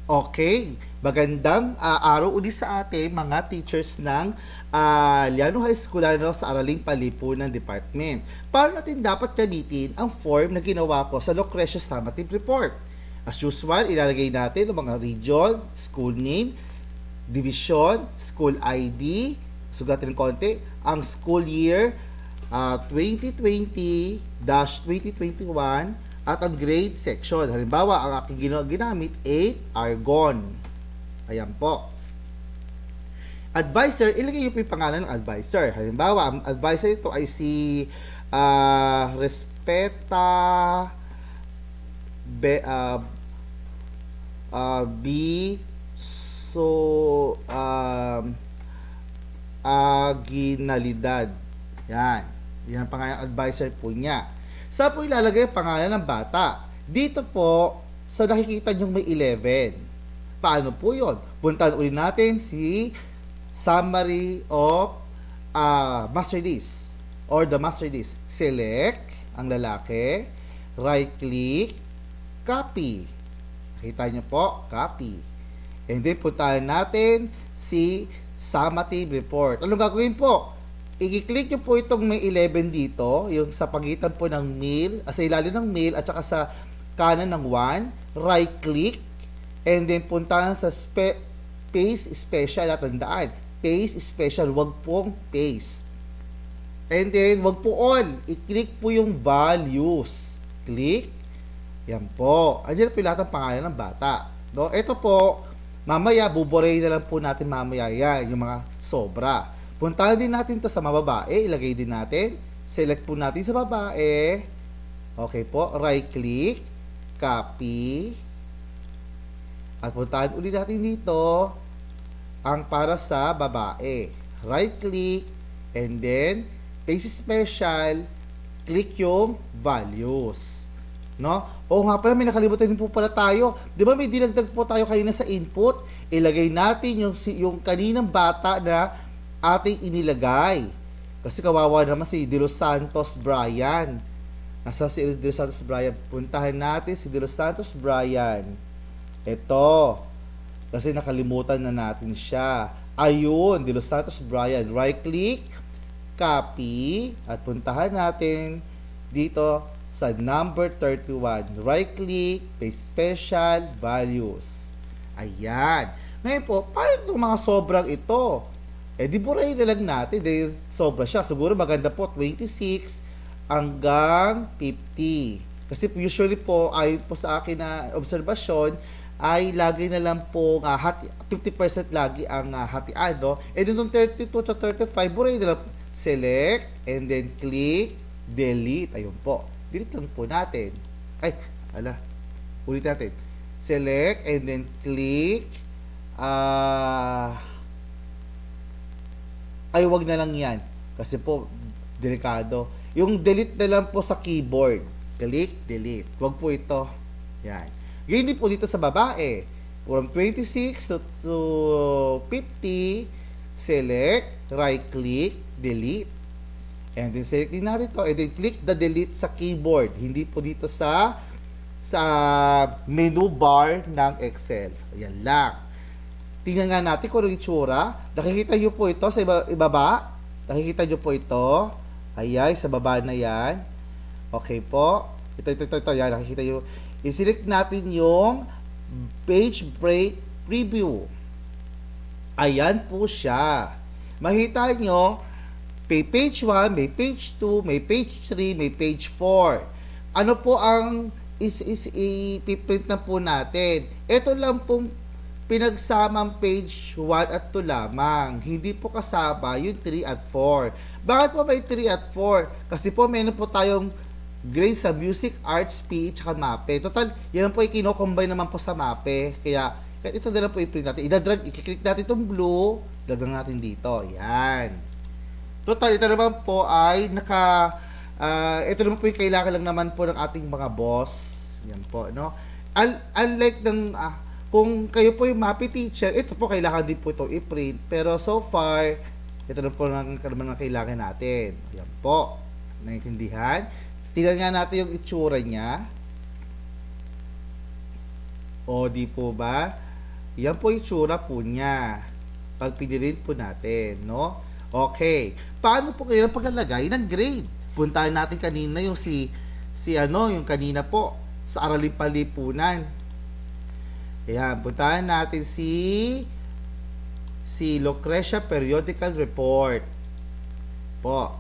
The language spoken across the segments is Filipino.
Okay, magandang araw ulit sa ating mga teachers ng Liano High School sa Araling Palipunan Department. Paano natin dapat gamitin ang form na ginawa ko sa Lucretia Summative Report? As usual, ilalagay natin ang mga region, school name, division, school ID, sugatin ng konti, ang school year 2020-2021 at ang grade section. Halimbawa, ang aking ginamit 8 argon. Ayan po. Advisor, ilagay niyo po yung pangalan ng advisor. Halimbawa, ang advisor ito ay si Respeta B, B so Aguinalidad. Yan. Yan ang pangalan ng advisor po niya. Saan po ilalagay ang pangalan ng bata? Dito po, sa nakikita nyo may 11. Paano po yun? Puntahan ulit natin si summary of master list or the master list. Select ang lalaki, right click, copy. Nakita nyo po, copy. And then puntahan natin si summative report. Anong gagawin po? I-click nyo po itong may 11 dito, yung sa pagitan po ng male, sa ilalim ng male at saka sa kanan ng 1, right click, and then puntahan sa paste special at tandaan, paste special, wag pong paste. And then, wag po all, i-click po yung values. Click, yan po. Andiyan po lahat ng pangalan ng bata. No? Ito po, mamaya, buburay na lang po natin mamaya yan, yung mga sobra. Puntahan din natin to sa mababae, ilagay din natin. Select po natin sa babae. Okay po, right click, copy. At puntahan ulit natin dito ang para sa babae. Right click, and then paste special, click yung values. No? O nga pala, may nakalimutan din po pala tayo. Di ba may dinagdag po tayo kanina sa input? Ilagay natin yung kaninang bata na ating inilagay. Kasi kawawa naman si De Los Santos Brian. Nasa si De Los Santos Brian. Puntahan natin si De Los Santos Brian. Ito. Kasi nakalimutan na natin siya. Ayun, De Los Santos Brian. Right click, copy, at puntahan natin dito sa number 31. Right click, paste special, values. Ayan. Ngayon po, paano itong mga sobrang ito? Di burahin na lang natin dahil sobra siya. Siguro maganda po 26 hanggang 50. Kasi usually po, ayon po sa akin na obserbasyon, ay lagi na lang po 50% lagi ang hatian. No? Dun 32 to 35, burahin na lang. Select, and then click, delete. Ayun po. Delete lang po natin. Ulit natin. Select, and then click, wag na lang yan. Kasi po, delikado. Yung delete na lang po sa keyboard. Click, delete. Wag po ito. Yan. Ganyan din po dito sa babae. From 26 to 50, select, right click, delete. And then select din natin to. And then click the delete sa keyboard. Hindi po dito sa menu bar ng Excel. Yan lang. Tingnan nga natin kung ano yung itsura. Nakikita nyo po ito sa ibaba. Nakikita nyo po ito. Ayan, sa baba na yan. Okay po. Ito. Yan, nakikita nyo. I-select natin yung page break preview. Ayan po siya. Makita nyo, may page 1, may page 2, may page 3, may page 4. Ano po ang ipiprint na po natin? Ito lang pong pinagsamang page 1 at 2 lamang. Hindi po kasama yung 3 at 4. Bakit po may 3 at 4? Kasi po meron po tayong grade sa music, arts, PE, at MAPE. Total, yan po i-combine naman po sa MAPE. Kaya ito na lang po i-print natin. I-drag, i-click natin itong blue, dagang natin dito. Yan. Total, ito naman po ay ito naman po yung kailangan lang naman po ng ating mga boss. Yan po, no? Unlike ng kung kayo po yung MAPE teacher, ito po kailangan din po ito i-print. Pero so far, ito na po ang kailangan natin. Yan po. Naintindihan? Tingnan nga natin yung itsura niya. O, di po ba? Yan po yung tsura po niya. Pag pinirin po natin, no? Okay. Paano po kayo paglalagay ng grade? Puntahan natin kanina yung yung kanina po sa Araling Panlipunan. Ayan, puntahan natin si Lucrecia Periodical Report. Po.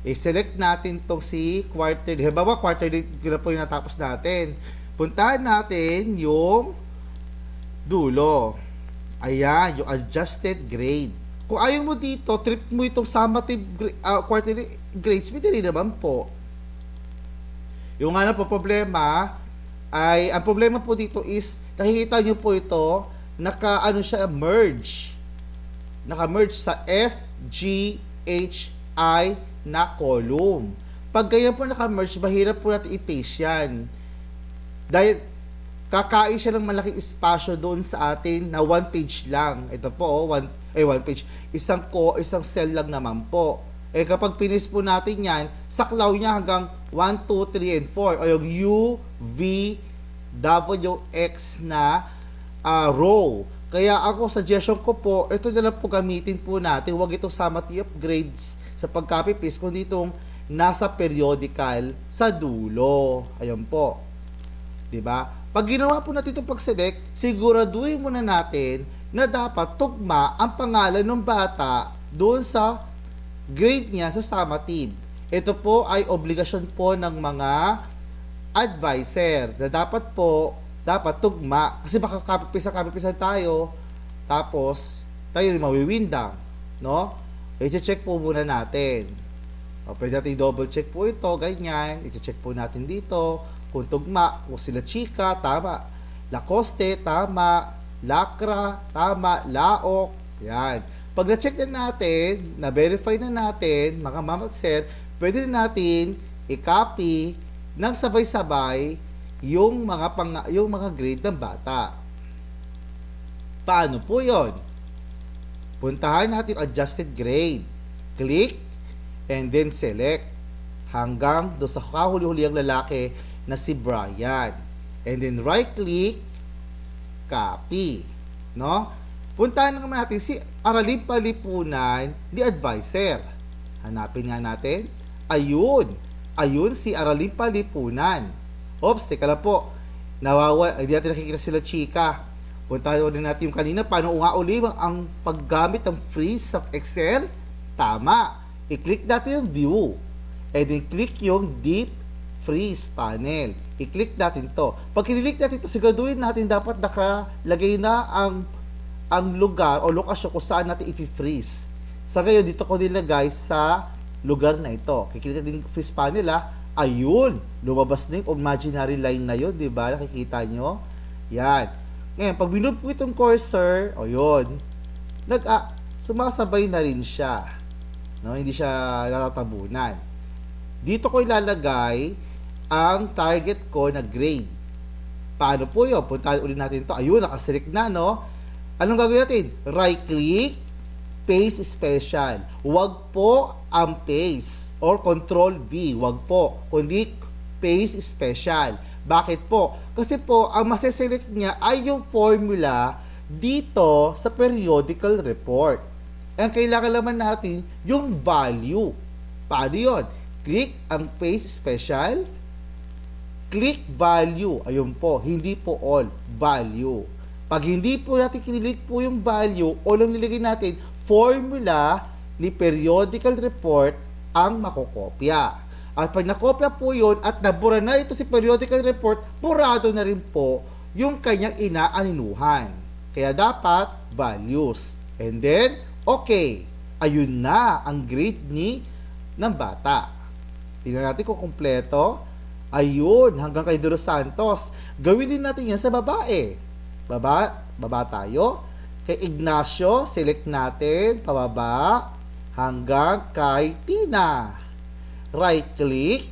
I-select natin tong si quarterly. Halimbawa, quarterly na po yung natapos natin. Puntahan natin yung dulo. Ayan, yung adjusted grade. Kung ayaw mo dito, trip mo itong summative quarterly grades, pwede naman po. Yung nga na po problema, ang problema po dito is, nakikita nyo po ito, naka-merge sa F, G, H, I na column. Pag ganyan po naka-merge, mahirap po natin i-paste yan. Dahil kakain siya ng malaking espasyo doon sa atin na one page lang. Ito po, one page. Isang cell lang naman po. Kapag pinis po natin yan, saklaw niya hanggang 1, 2, 3, and 4. O yung U, V, W, X na row. Kaya ako, suggestion ko po, ito na lang po gamitin po natin. Huwag itong summative of grades sa pag-copy-paste, kundi itong nasa periodical sa dulo. Ayun po. 'Di ba? Pag ginawa po natin itong pag-select, siguraduhin muna natin na dapat tugma ang pangalan ng bata doon sa grade niya sa summative. Ito po ay obligasyon po ng mga advisor na dapat tugma. Kasi baka copy-paste tayo, tapos tayo rin mawiwindang, no? I-check po muna natin. Pwede natin double check po ito, ganyan. I-check po natin dito. Kung tugma, kung sila chika, tama. Lacoste, tama. Lacra, tama. Laok, yan. Pag na-check na natin, na-verify na natin, mga mama at sir, pwede na natin i-copy ng sabay-sabay yung mga grade ng bata. Paano po yon? Puntahan natin yung adjusted grade. Click, and then select hanggang do sa kahuli-huli ang lalaki na si Brian. And then right-click, copy. No? Puntahan naman natin si Araling Panlipunan ni advisor. Hanapin nga natin. Ayun si Araling Panlipunan. Oops, teka lang po. Hindi natin nakikita sila chika. Puntahan ulit natin yung kanina. Paano nga ulit ang paggamit ng freeze of Excel? Tama. I-click natin yung view. And then click yung deep freeze panel. I-click natin to. Pag i-click natin to, siguraduhin natin dapat nakalagay na ang lugar o lokasyon kung saan natin i-freeze. Sa ngayon, dito ko nilagay sa lugar na ito. Kiklik natin yung freeze panel Ayun, lumabas na yung imaginary line na yun, di ba? Nakikita nyo? Yan. Ngayon, pag binub po itong cursor, yun, sumasabay na rin siya. No? Hindi siya natatabunan. Dito ko ilalagay ang target ko na grade. Paano po yun? Puntahan ulit natin ito. Ayun, nakaselect na, no? Anong gagawin natin? Right-click, paste special. Huwag po ang paste or control V. Huwag po. Kundi paste special. Bakit po? Kasi po, ang maseselect niya ay yung formula dito sa periodical report. Ang kailangan naman natin yung value. Paano yun? Click ang paste special. Click value. Ayun po. Hindi po all. Value. Pag hindi po natin kinilik po yung value o lang nilagay natin, formula ni periodical report ang makokopya. At pag nakopya po yun at nabura na ito si periodical report, burado na rin po yung kanyang inaaninuhan. Kaya dapat values. And then, okay. Ayun na ang grade ng bata. Tingnan natin kung kumpleto. Ayun, hanggang kay Duro Santos. Gawin din natin yan sa babae. Baba tayo. Kay Ignacio, select natin, pababa, hanggang kay Tina. Right-click,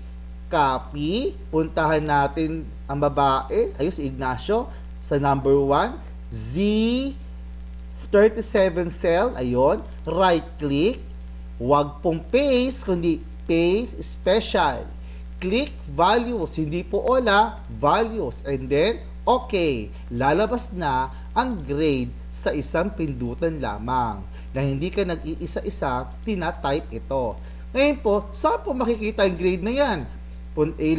copy, puntahan natin ang babae, ayun si Ignacio, sa number 1, Z37 cell, ayun, right-click, huwag pong paste, kundi paste special. Click values, hindi po values, and then, Okay, lalabas na ang grade sa isang pindutan lamang na hindi ka nag-iisa-isa, tinatype ito. Ngayon po, saan po makikita ang grade na yan?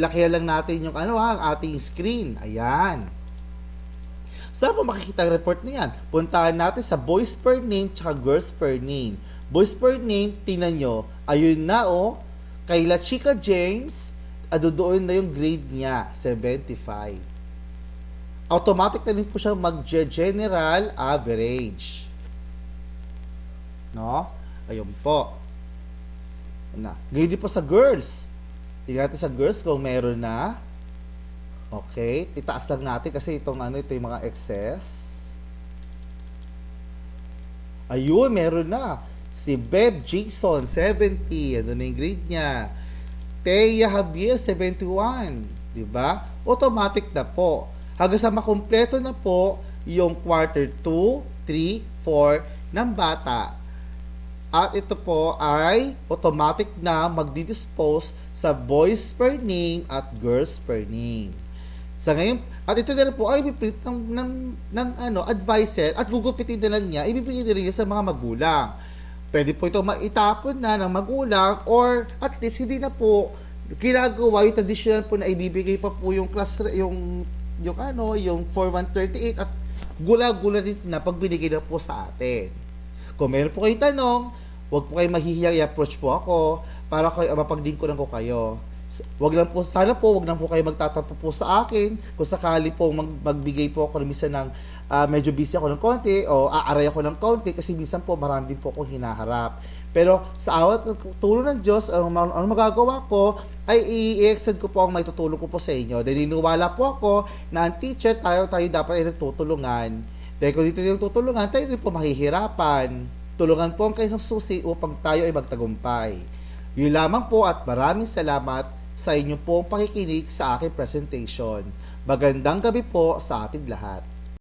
Lakihan lang natin yung ang ating screen. Ayan. Saan po makikita ang report na yan? Puntahan natin sa boys per name tsaka girls per name. Boys per name, tingnan nyo, ayun na kay La Chica James, doon na yung grade niya, 75. Automatic na rin po siya mag-general average. No? Ayun po. Ganyan din po sa girls. Tingnan natin sa girls kung meron na. Okay. Itaas lang natin kasi ito yung mga excess. Ayun, meron na. Si Beb Jason, 70. Ano na yung grade niya? Thea Javier, 71. Diba? Automatic na po. Hanggang sa makumpleto na po yung quarter 2, 3, 4 ng bata. At ito po ay automatic na magdidispose sa boys per name at girls per name. Sa ngayon, at ito na rin po ay ipiprint ng advisor at gugupitin na lang niya, ibibigay na rin niya sa mga magulang. Pwede po ito maitapon na ng magulang or at least hindi na po ginagawa yung traditional po na ibibigay pa po yung class, yung 4138 at gula-gula din na pag binigay na po sa atin. Kung meron po kayong tanong, huwag po kayo mahihiyang i-approach po ako para mapag-lingkuran ko kayo. Sana po wag lang po kayo magtatampo po sa akin kung sakali po magbigay po ako minsan ng medyo busy ako ng konti o aaray ako ng konti kasi minsan po marami din po akong hinaharap. Pero sa awat tulong ng Diyos, ang magagawa ko ay i-extend ko po ang may tutulong ko po sa inyo. Dahil niwala po ako na ang teacher tayo dapat ay nagtutulungan. Dahil kung dito yung tutulungan, tayo rin po mahihirapan. Tulungan po ang kayong susi upang tayo ay magtagumpay. Yun lamang po at maraming salamat sa inyo pong pakikinig sa aking presentation. Magandang gabi po sa ating lahat.